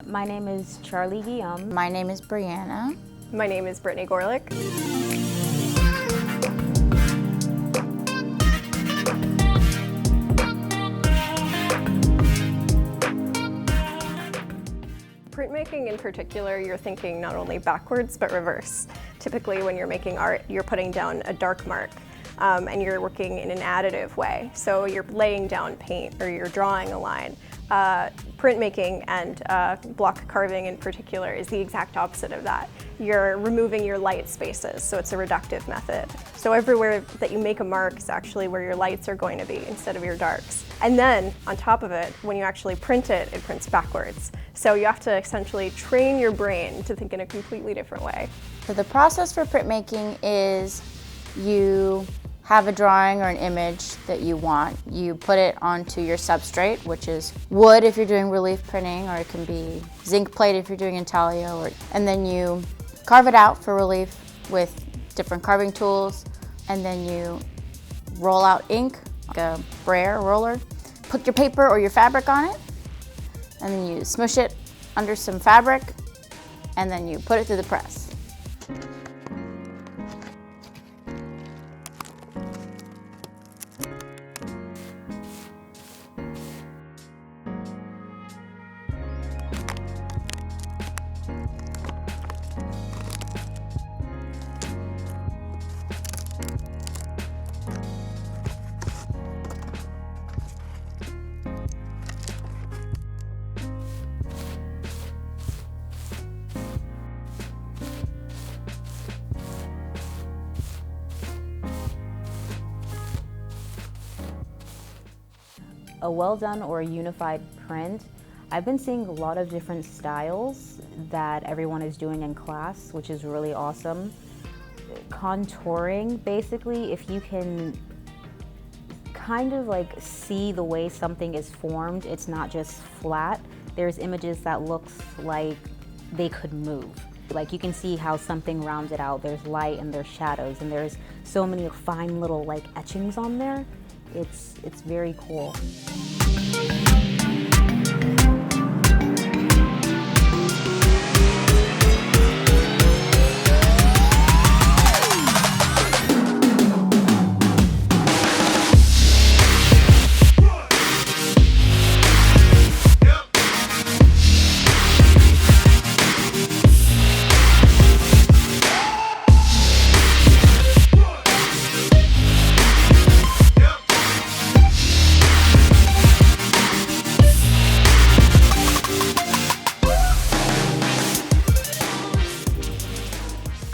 My name is Charlie Guillaume. My name is Brianna. My name is Brittany Gorlick. Printmaking in particular, you're thinking not only backwards but reverse. Typically when you're making art, you're putting down a dark mark and you're working in an additive way. So you're laying down paint or you're drawing a line. Printmaking and block carving in particular is the exact opposite of that. You're removing your light spaces, so it's a reductive method. So everywhere that you make a mark is actually where your lights are going to be instead of your darks. And then on top of it, when you actually print it, it prints backwards. So you have to essentially train your brain to think in a completely different way. So the process for printmaking is you have a drawing or an image that you want. You put it onto your substrate, which is wood if you're doing relief printing, or it can be zinc plate if you're doing intaglio, and then you carve it out for relief with different carving tools, and then you roll out ink, like a brayer roller, put your paper or your fabric on it, and then you smush it under some fabric, and then you put it through the press. A well done or a unified print, I've been seeing a lot of different styles that everyone is doing in class, which is really awesome. Contouring, basically, if you can kind of like see the way something is formed, it's not just flat. There's images that looks like they could move. Like you can see how something rounded out. There's light and there's shadows, and there's so many fine little like etchings on there. It's very cool.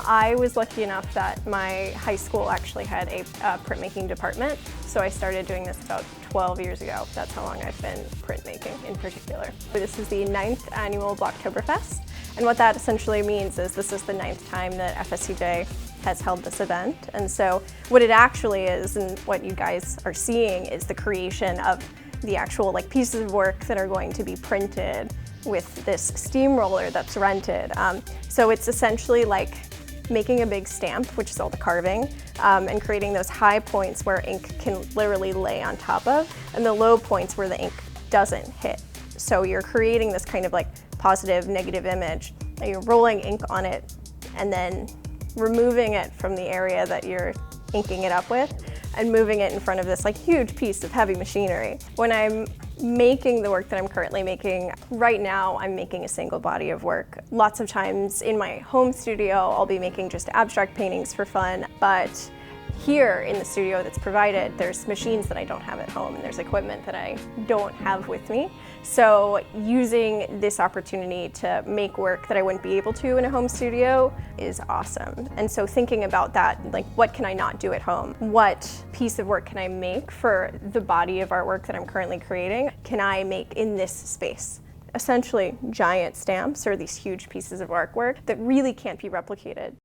I was lucky enough that my high school actually had a printmaking department, so I started doing this about 12 years ago. That's how long I've been printmaking in particular. This is the 9th annual Blocktoberfest, and what that essentially means is this is the 9th time that Fscj has held this event. And so what it actually is, and what you guys are seeing, is the creation of the actual like pieces of work that are going to be printed with this steamroller that's rented. So it's essentially like making a big stamp, which is all the carving, and creating those high points where ink can literally lay on top of, and the low points where the ink doesn't hit. So you're creating this kind of like positive, negative image, and you're rolling ink on it and then removing it from the area that you're inking it up with and moving it in front of this like huge piece of heavy machinery. When I'm making the work that I'm currently making, right now I'm making a single body of work. Lots of times in my home studio, I'll be making just abstract paintings for fun, but here in the studio that's provided, there's machines that I don't have at home, and there's equipment that I don't have with me. So using this opportunity to make work that I wouldn't be able to in a home studio is awesome. And so thinking about that, like what can I not do at home? What piece of work can I make for the body of artwork that I'm currently creating? Can I make in this space? Essentially giant stamps or these huge pieces of artwork that really can't be replicated.